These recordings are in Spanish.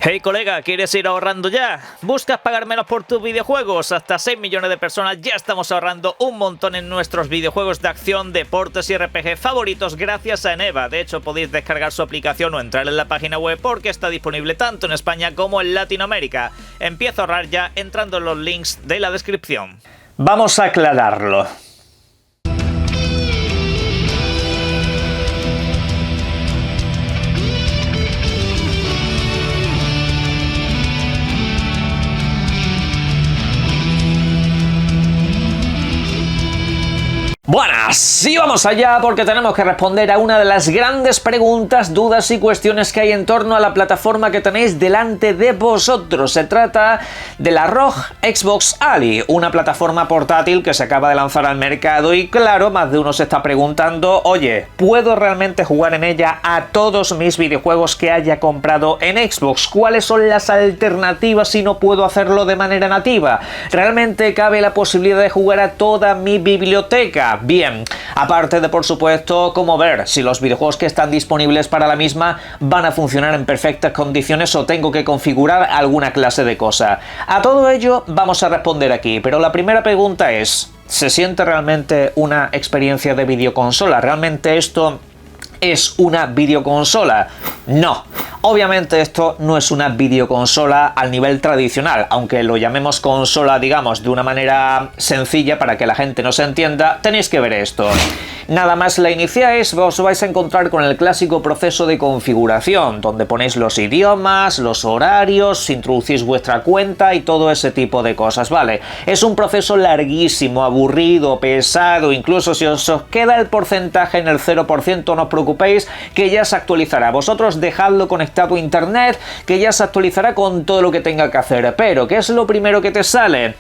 Hey colega, ¿quieres ir ahorrando ya? ¿Buscas pagar menos por tus videojuegos? Hasta 6 millones de personas ya estamos ahorrando un montón en nuestros videojuegos de acción, deportes y RPG favoritos gracias a Eneva. De hecho, podéis descargar su aplicación o entrar en la página web porque está disponible tanto en España como en Latinoamérica. Empieza a ahorrar ya entrando en los links de la descripción. Vamos a aclararlo. Buenas, y vamos allá porque tenemos que responder a una de las grandes preguntas, dudas y cuestiones que hay en torno a la plataforma que tenéis delante de vosotros. Se trata de la ROG Xbox Ali, una plataforma portátil que se acaba de lanzar al mercado y claro, más de uno se está preguntando, oye, ¿puedo realmente jugar en ella a todos mis videojuegos que haya comprado en Xbox? ¿Cuáles son las alternativas si no puedo hacerlo de manera nativa? ¿Realmente cabe la posibilidad de jugar a toda mi biblioteca? Bien, aparte de por supuesto cómo ver si los videojuegos que están disponibles para la misma van a funcionar en perfectas condiciones o tengo que configurar alguna clase de cosa. A todo ello vamos a responder aquí, pero la primera pregunta es, ¿se siente realmente una experiencia de videoconsola? ¿Realmente esto es una videoconsola? No. Obviamente esto no es una videoconsola al nivel tradicional, aunque lo llamemos consola, digamos, de una manera sencilla para que la gente nos entienda, tenéis que ver esto. Nada más la iniciáis, os vais a encontrar con el clásico proceso de configuración, donde ponéis los idiomas, los horarios, introducís vuestra cuenta y todo ese tipo de cosas, ¿vale? Es un proceso larguísimo, aburrido, pesado, incluso si os queda el porcentaje en el 0%, no os preocupéis, que ya se actualizará. Vosotros dejadlo conectado a internet, que ya se actualizará con todo lo que tenga que hacer. Pero, ¿qué es lo primero que te sale?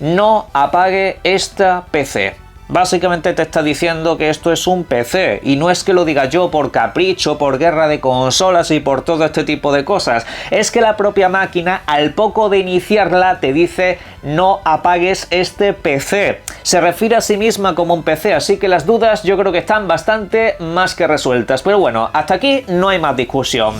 No apague esta PC. Básicamente te está diciendo que esto es un PC, y no es que lo diga yo por capricho, por guerra de consolas y por todo este tipo de cosas, es que la propia máquina al poco de iniciarla te dice no apagues este PC. Se refiere a sí misma como un PC, así que las dudas yo creo que están bastante más que resueltas, pero bueno, hasta aquí no hay más discusión.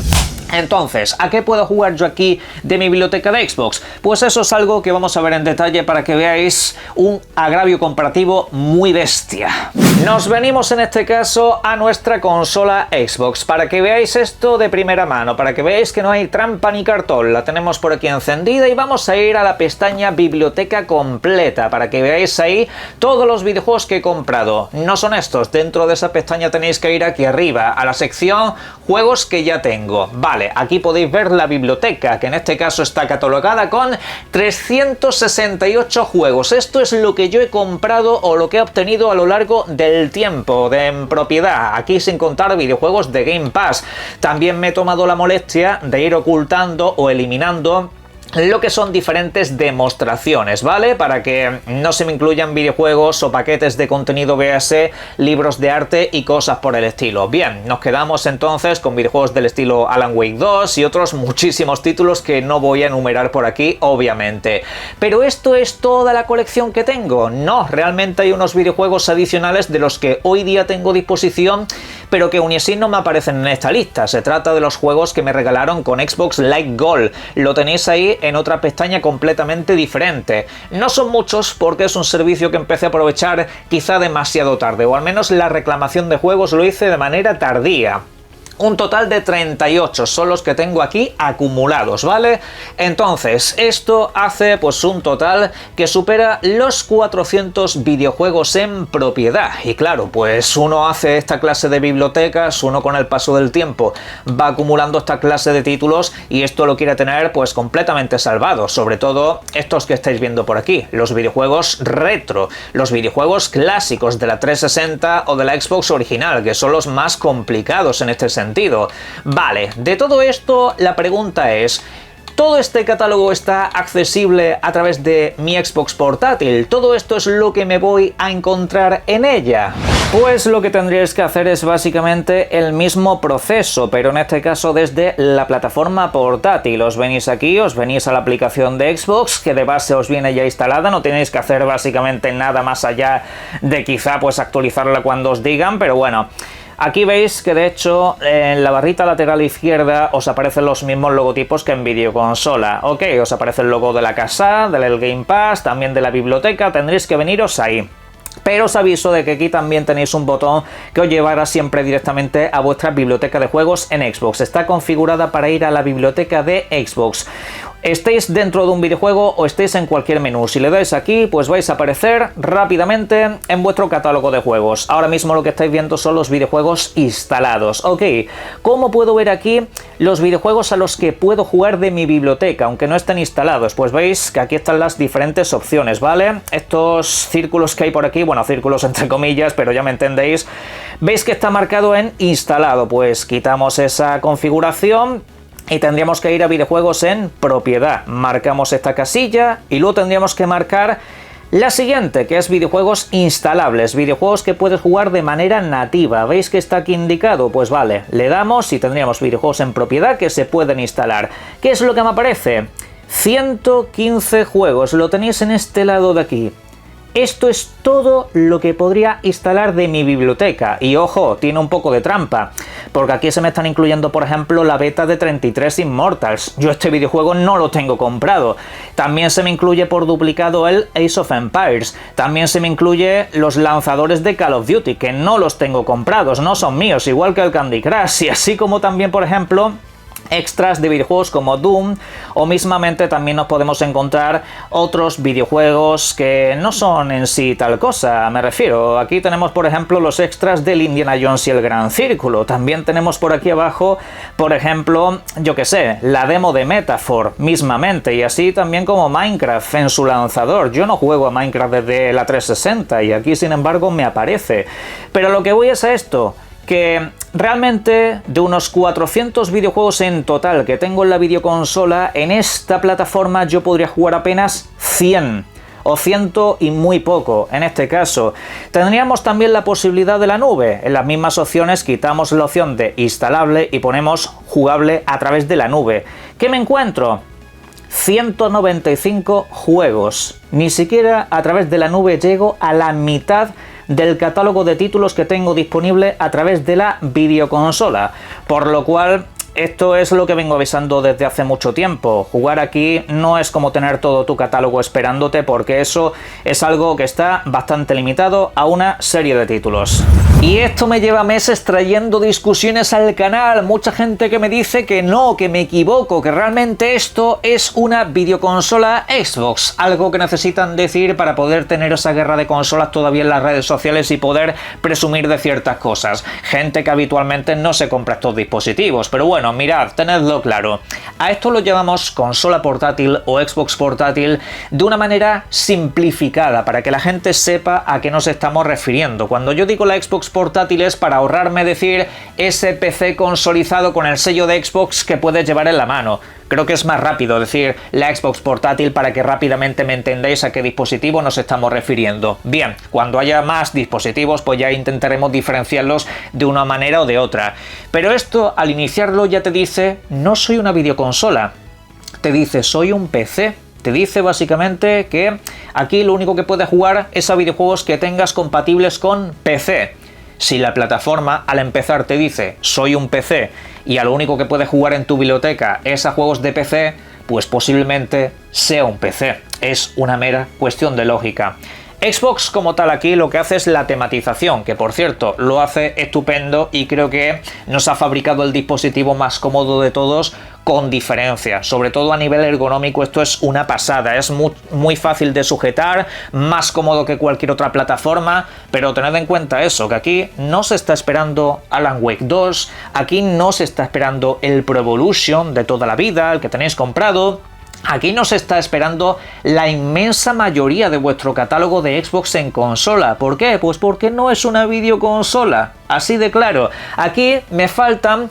Entonces, ¿a qué puedo jugar yo aquí de mi biblioteca de Xbox? Pues eso es algo que vamos a ver en detalle para que veáis un agravio comparativo muy bestia. Nos venimos en este caso a nuestra consola Xbox, para que veáis esto de primera mano, para que veáis que no hay trampa ni cartón. La tenemos por aquí encendida y vamos a ir a la pestaña Biblioteca Completa, para que veáis ahí todos los videojuegos que he comprado. No son estos, dentro de esa pestaña tenéis que ir aquí arriba, a la sección Juegos que ya tengo. Vale, aquí podéis ver la biblioteca, que en este caso está catalogada con 368 juegos. Esto es lo que yo he comprado o lo que he obtenido a lo largo del tiempo en propiedad, aquí sin contar videojuegos de Game Pass. También me he tomado la molestia de ir ocultando o eliminando lo que son diferentes demostraciones, ¿vale? Para que no se me incluyan videojuegos o paquetes de contenido VHS, libros de arte y cosas por el estilo. Bien, nos quedamos entonces con videojuegos del estilo Alan Wake 2 y otros muchísimos títulos que no voy a enumerar por aquí, obviamente. Pero ¿esto es toda la colección que tengo? No, realmente hay unos videojuegos adicionales de los que hoy día tengo a disposición, pero que aún así no me aparecen en esta lista. Se trata de los juegos que me regalaron con Xbox Live Gold. Lo tenéis ahí en otra pestaña completamente diferente. No son muchos porque es un servicio que empecé a aprovechar quizá demasiado tarde, o al menos la reclamación de juegos lo hice de manera tardía. Un total de 38 son los que tengo aquí acumulados, ¿vale? Entonces, esto hace pues un total que supera los 400 videojuegos en propiedad. Y claro, pues uno hace esta clase de bibliotecas, uno con el paso del tiempo va acumulando esta clase de títulos y esto lo quiere tener pues completamente salvado. Sobre todo estos que estáis viendo por aquí, los videojuegos retro, los videojuegos clásicos de la 360 o de la Xbox original, que son los más complicados en este sentido. Vale, de todo esto la pregunta es, ¿todo este catálogo está accesible a través de mi Xbox portátil? ¿Todo esto es lo que me voy a encontrar en ella? Pues lo que tendríais que hacer es básicamente el mismo proceso, pero en este caso desde la plataforma portátil. Os venís aquí, os venís a la aplicación de Xbox, que de base os viene ya instalada, no tenéis que hacer básicamente nada más allá de quizá pues actualizarla cuando os digan, pero bueno. Aquí veis que de hecho en la barrita lateral izquierda os aparecen los mismos logotipos que en videoconsola. Ok, os aparece el logo de la casa, del Game Pass, también de la biblioteca, tendréis que veniros ahí. Pero os aviso de que aquí también tenéis un botón que os llevará siempre directamente a vuestra biblioteca de juegos en Xbox. Está configurada para ir a la biblioteca de Xbox. Estéis dentro de un videojuego o estéis en cualquier menú. Si le dais aquí, pues vais a aparecer rápidamente en vuestro catálogo de juegos. Ahora mismo lo que estáis viendo son los videojuegos instalados. Ok, ¿cómo puedo ver aquí los videojuegos a los que puedo jugar de mi biblioteca, aunque no estén instalados? Pues veis que aquí están las diferentes opciones, ¿vale? Estos círculos que hay por aquí, bueno, círculos entre comillas, pero ya me entendéis. Veis que está marcado en instalado, pues quitamos esa configuración y tendríamos que ir a videojuegos en propiedad. Marcamos esta casilla y luego tendríamos que marcar la siguiente, que es videojuegos instalables, videojuegos que puedes jugar de manera nativa. ¿Veis que está aquí indicado? Pues vale, le damos y tendríamos videojuegos en propiedad que se pueden instalar. ¿Qué es lo que me aparece? 115 juegos, lo tenéis en este lado de aquí. Esto es todo lo que podría instalar de mi biblioteca. Y ojo, tiene un poco de trampa, porque aquí se me están incluyendo, por ejemplo, la beta de 33 Immortals. Yo este videojuego no lo tengo comprado. También se me incluye por duplicado el Age of Empires. También se me incluye los lanzadores de Call of Duty, que no los tengo comprados, no son míos, igual que el Candy Crush. Y así como también, por ejemplo, extras de videojuegos como Doom, o mismamente también nos podemos encontrar otros videojuegos que no son en sí tal cosa. Me refiero, aquí tenemos por ejemplo los extras del Indiana Jones y el Gran Círculo. También tenemos por aquí abajo, por ejemplo, yo que sé, la demo de Metaphor mismamente, y así también como Minecraft en su lanzador. Yo no juego a Minecraft desde la 360 y aquí sin embargo me aparece. Pero lo que voy es a esto, que realmente de unos 400 videojuegos en total que tengo en la videoconsola, en esta plataforma yo podría jugar apenas 100 o 100 y muy poco en este caso. Tendríamos también la posibilidad de la nube. En las mismas opciones quitamos la opción de instalable y ponemos jugable a través de la nube. ¿Qué me encuentro? 195 juegos. Ni siquiera a través de la nube llego a la mitad del catálogo de títulos que tengo disponible a través de la videoconsola, por lo cual esto es lo que vengo avisando desde hace mucho tiempo. Jugar aquí no es como tener todo tu catálogo esperándote, porque eso es algo que está bastante limitado a una serie de títulos. Y esto me lleva meses trayendo discusiones al canal, mucha gente que me dice que no, que me equivoco, que realmente esto es una videoconsola Xbox, algo que necesitan decir para poder tener esa guerra de consolas todavía en las redes sociales y poder presumir de ciertas cosas. Gente que habitualmente no se compra estos dispositivos, pero bueno, mirad, tenedlo claro. A esto lo llamamos consola portátil o Xbox portátil de una manera simplificada, para que la gente sepa a qué nos estamos refiriendo. Cuando yo digo la Xbox portátil es para ahorrarme decir ese PC consolizado con el sello de Xbox que puedes llevar en la mano. Creo que es más rápido decir la Xbox portátil para que rápidamente me entendáis a qué dispositivo nos estamos refiriendo. Bien, cuando haya más dispositivos pues ya intentaremos diferenciarlos de una manera o de otra. Pero esto al iniciarlo ya te dice, no soy una videoconsola, te dice soy un PC. Te dice básicamente que aquí lo único que puedes jugar es a videojuegos que tengas compatibles con PC. Si la plataforma al empezar te dice soy un PC y a lo único que puedes jugar en tu biblioteca es a juegos de PC, pues posiblemente sea un PC. Es una mera cuestión de lógica. Xbox como tal aquí lo que hace es la tematización, que por cierto lo hace estupendo y creo que nos ha fabricado el dispositivo más cómodo de todos con diferencia. Sobre todo a nivel ergonómico esto es una pasada, es muy fácil de sujetar, más cómodo que cualquier otra plataforma, pero tened en cuenta eso, que aquí no se está esperando Alan Wake 2, aquí no se está esperando el Pro Evolution de toda la vida, el que tenéis comprado. Aquí nos está esperando la inmensa mayoría de vuestro catálogo de Xbox en consola. ¿Por qué? Pues porque no es una videoconsola. Así de claro. Aquí me faltan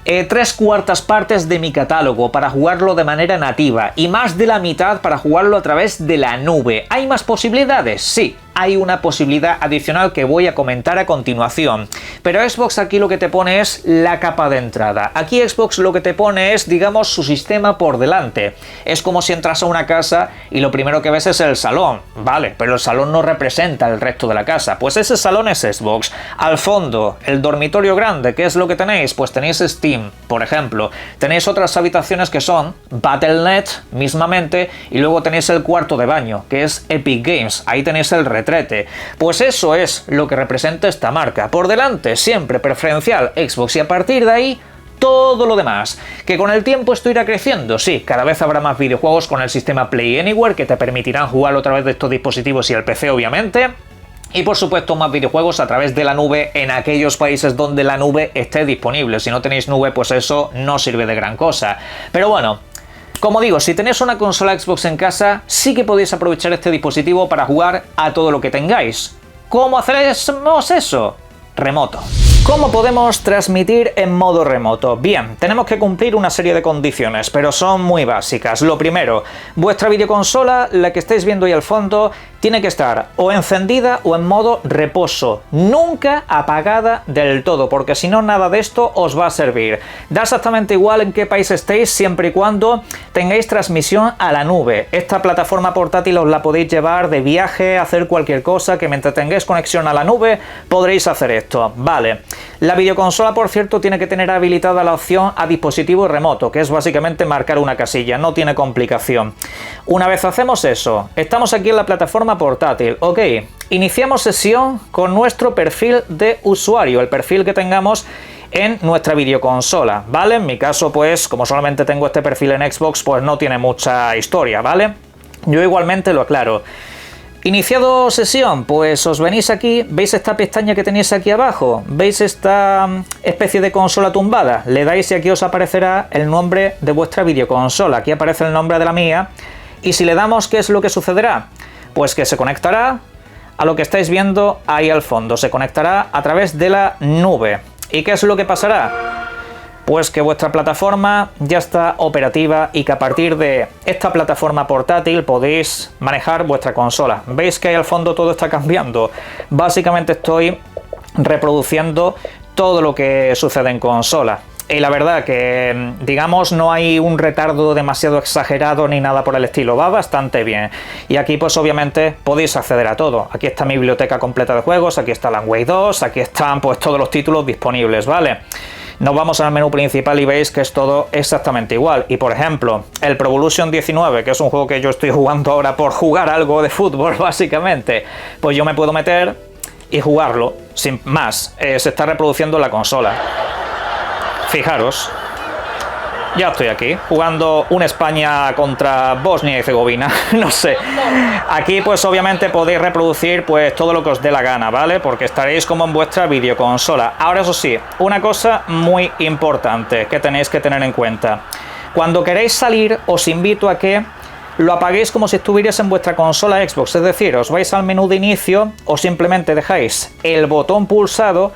3/4 partes de mi catálogo para jugarlo de manera nativa y más de la mitad para jugarlo a través de la nube. ¿Hay más posibilidades? Sí, hay una posibilidad adicional que voy a comentar a continuación. Pero Xbox aquí lo que te pone es la capa de entrada. Aquí Xbox lo que te pone es, digamos, su sistema por delante. Es como si entras a una casa y lo primero que ves es el salón, vale, pero el salón no representa el resto de la casa. Pues ese salón es Xbox. Al fondo, el dormitorio grande, ¿qué es lo que tenéis? Pues tenéis Steam, por ejemplo. Tenéis otras habitaciones que son Battle.net, mismamente, y luego tenéis el cuarto de baño, que es Epic Games. Ahí tenéis el retrete. Pues eso es lo que representa esta marca. Por delante, siempre preferencial Xbox, y a partir de ahí todo lo demás. ¿Que con el tiempo esto irá creciendo? Sí, cada vez habrá más videojuegos con el sistema Play Anywhere que te permitirán jugar otra vez de estos dispositivos y el PC, obviamente. Y por supuesto más videojuegos a través de la nube en aquellos países donde la nube esté disponible. Si no tenéis nube, pues eso no sirve de gran cosa. Pero bueno, como digo, si tenéis una consola Xbox en casa, sí que podéis aprovechar este dispositivo para jugar a todo lo que tengáis. ¿Cómo hacemos eso? Remoto. ¿Cómo podemos transmitir en modo remoto? Bien, tenemos que cumplir una serie de condiciones, pero son muy básicas. Lo primero, vuestra videoconsola, la que estáis viendo ahí al fondo, tiene que estar o encendida o en modo reposo, nunca apagada del todo, porque si no nada de esto os va a servir. Da exactamente igual en qué país estéis, siempre y cuando tengáis transmisión a la nube. Esta plataforma portátil os la podéis llevar de viaje, hacer cualquier cosa, que mientras tengáis conexión a la nube podréis hacer esto. Vale. La videoconsola, por cierto, tiene que tener habilitada la opción a dispositivo remoto, que es básicamente marcar una casilla, no tiene complicación. Una vez hacemos eso, estamos aquí en la plataforma portátil, ok, iniciamos sesión con nuestro perfil de usuario, el perfil que tengamos en nuestra videoconsola, ¿vale? En mi caso, pues, como solamente tengo este perfil en Xbox, pues no tiene mucha historia, ¿vale? Yo igualmente lo aclaro. Iniciado sesión, pues os venís aquí, ¿veis esta pestaña que tenéis aquí abajo? ¿Veis esta especie de consola tumbada? Le dais y aquí os aparecerá el nombre de vuestra videoconsola. Aquí aparece el nombre de la mía. Y si le damos, ¿qué es lo que sucederá? Pues que se conectará a lo que estáis viendo ahí al fondo. Se conectará a través de la nube. ¿Y qué es lo que pasará? Pues que vuestra plataforma ya está operativa y que a partir de esta plataforma portátil podéis manejar vuestra consola. ¿Veis que ahí al fondo todo está cambiando? Básicamente estoy reproduciendo todo lo que sucede en consola. Y la verdad que, digamos, no hay un retardo demasiado exagerado ni nada por el estilo, va bastante bien. Y aquí pues obviamente podéis acceder a todo. Aquí está mi biblioteca completa de juegos, aquí está Alan Wake 2, aquí están pues todos los títulos disponibles, ¿vale? Nos vamos al menú principal y veis que es todo exactamente igual. Y por ejemplo, el Pro Evolution 19, que es un juego que yo estoy jugando ahora por jugar algo de fútbol, básicamente, pues yo me puedo meter y jugarlo, sin más. Se está reproduciendo en la consola. Fijaros, ya estoy aquí, jugando un España contra Bosnia y Herzegovina, no sé. Aquí pues obviamente podéis reproducir pues todo lo que os dé la gana, ¿vale? Porque estaréis como en vuestra videoconsola. Ahora eso sí, una cosa muy importante que tenéis que tener en cuenta. Cuando queréis salir, os invito a que lo apaguéis como si estuvierais en vuestra consola Xbox, es decir, os vais al menú de inicio o simplemente dejáis el botón pulsado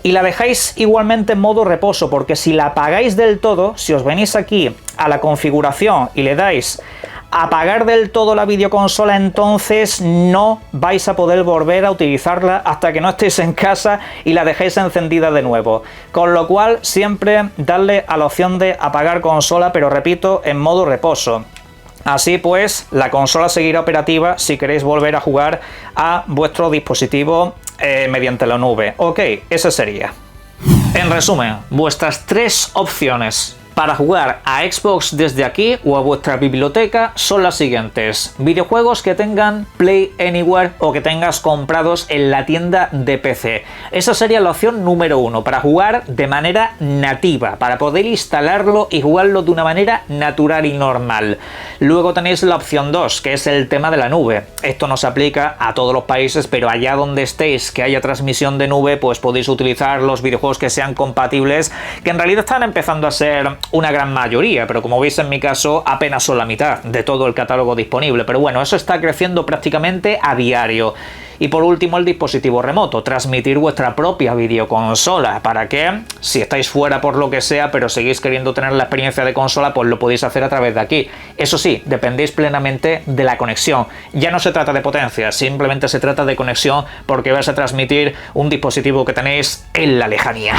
y la dejáis igualmente en modo reposo, porque si la apagáis del todo, si os venís aquí a la configuración y le dais a apagar del todo la videoconsola, entonces no vais a poder volver a utilizarla hasta que no estéis en casa y la dejéis encendida de nuevo. Con lo cual, siempre darle a la opción de apagar consola, pero repito, en modo reposo. Así pues, la consola seguirá operativa si queréis volver a jugar a vuestro dispositivo mediante la nube. Ok, ese sería. En resumen, vuestras tres opciones para jugar a Xbox desde aquí o a vuestra biblioteca son las siguientes: videojuegos que tengan Play Anywhere o que tengas comprados en la tienda de PC. Esa sería la opción número 1, para jugar de manera nativa, para poder instalarlo y jugarlo de una manera natural y normal. Luego tenéis la opción 2, que es el tema de la nube. Esto no se aplica a todos los países, pero allá donde estéis que haya transmisión de nube, pues podéis utilizar los videojuegos que sean compatibles, que en realidad están empezando a ser una gran mayoría, pero como veis en mi caso apenas son la mitad de todo el catálogo disponible. Pero bueno, eso está creciendo prácticamente a diario. Y por último, el dispositivo remoto, transmitir vuestra propia videoconsola, para que, si estáis fuera por lo que sea, pero seguís queriendo tener la experiencia de consola, pues lo podéis hacer a través de aquí. Eso sí, dependéis plenamente de la conexión. Ya no se trata de potencia, simplemente se trata de conexión, porque vais a transmitir un dispositivo que tenéis en la lejanía.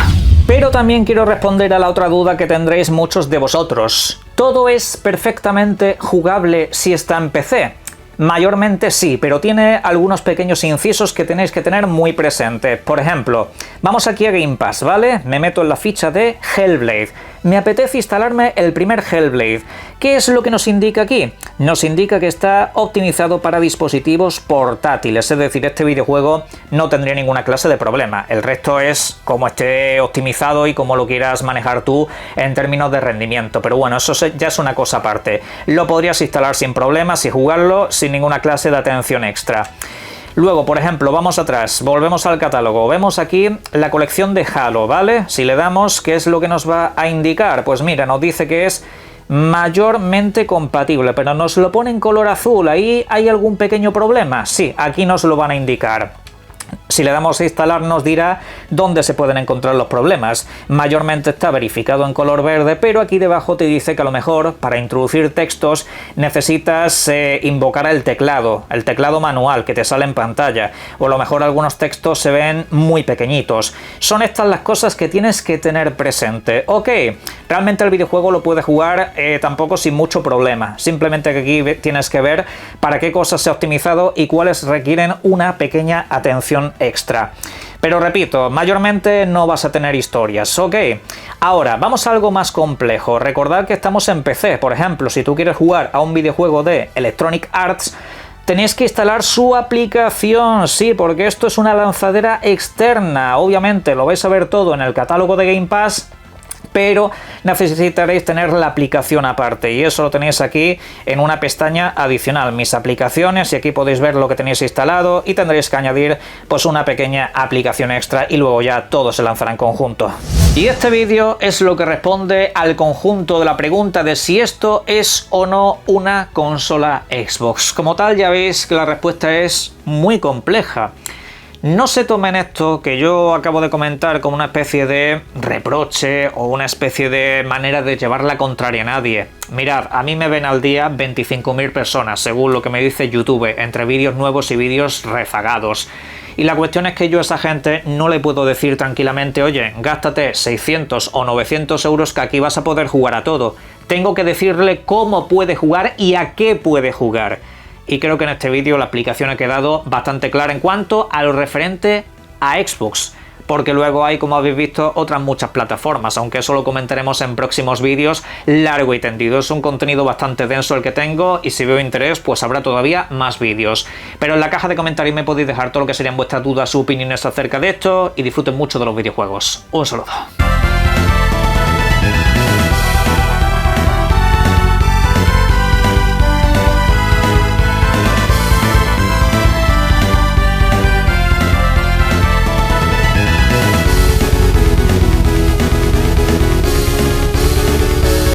Pero también quiero responder a la otra duda que tendréis muchos de vosotros. ¿Todo es perfectamente jugable si está en PC? Mayormente sí, pero tiene algunos pequeños incisos que tenéis que tener muy presentes. Por ejemplo, vamos aquí a Game Pass, ¿vale? Me meto en la ficha de Hellblade. Me apetece instalarme el primer Hellblade. ¿Qué es lo que nos indica aquí? Nos indica que está optimizado para dispositivos portátiles, es decir, este videojuego no tendría ninguna clase de problema. El resto es cómo esté optimizado y cómo lo quieras manejar tú en términos de rendimiento. Pero bueno, eso ya es una cosa aparte. Lo podrías instalar sin problemas y jugarlo sin ninguna clase de atención extra. Luego, por ejemplo, vamos atrás, volvemos al catálogo, vemos aquí la colección de Halo, ¿vale? Si le damos, ¿qué es lo que nos va a indicar? Pues mira, nos dice que es mayormente compatible, pero nos lo pone en color azul. ¿Ahí hay algún pequeño problema? Sí, aquí nos lo van a indicar. Si le damos a instalar nos dirá dónde se pueden encontrar los problemas. Mayormente está verificado en color verde, pero aquí debajo te dice que a lo mejor para introducir textos necesitas invocar el teclado manual que te sale en pantalla, o a lo mejor algunos textos se ven muy pequeñitos. Son estas las cosas que tienes que tener presente. Ok, realmente el videojuego lo puedes jugar tampoco sin mucho problema, simplemente que aquí tienes que ver para qué cosas se ha optimizado y cuáles requieren una pequeña atención extra. Pero repito, mayormente no vas a tener historias, ¿ok? Ahora, vamos a algo más complejo. Recordad que estamos en PC. Por ejemplo, si tú quieres jugar a un videojuego de Electronic Arts, tenéis que instalar su aplicación, sí, porque esto es una lanzadera externa. Obviamente lo vais a ver todo en el catálogo de Game Pass, pero necesitaréis tener la aplicación aparte, y eso lo tenéis aquí en una pestaña adicional, mis aplicaciones, y aquí podéis ver lo que tenéis instalado y tendréis que añadir pues una pequeña aplicación extra y luego ya todo se lanzará en conjunto. Y este vídeo es lo que responde al conjunto de la pregunta de si esto es o no una consola Xbox. Como tal, ya veis que la respuesta es muy compleja. No se tomen esto que yo acabo de comentar como una especie de reproche o una especie de manera de llevar la contraria a nadie. Mirad, a mí me ven al día 25.000 personas, según lo que me dice YouTube, entre vídeos nuevos y vídeos rezagados. Y la cuestión es que yo a esa gente no le puedo decir tranquilamente, oye, gástate 600 o 900 euros que aquí vas a poder jugar a todo. Tengo que decirle cómo puede jugar y a qué puede jugar. Y creo que en este vídeo la explicación ha quedado bastante clara en cuanto a lo referente a Xbox, porque luego hay, como habéis visto, otras muchas plataformas, aunque eso lo comentaremos en próximos vídeos largo y tendido. Es un contenido bastante denso el que tengo y si veo interés pues habrá todavía más vídeos. Pero en la caja de comentarios me podéis dejar todo lo que serían vuestras dudas o opiniones acerca de esto y disfruten mucho de los videojuegos. Un saludo.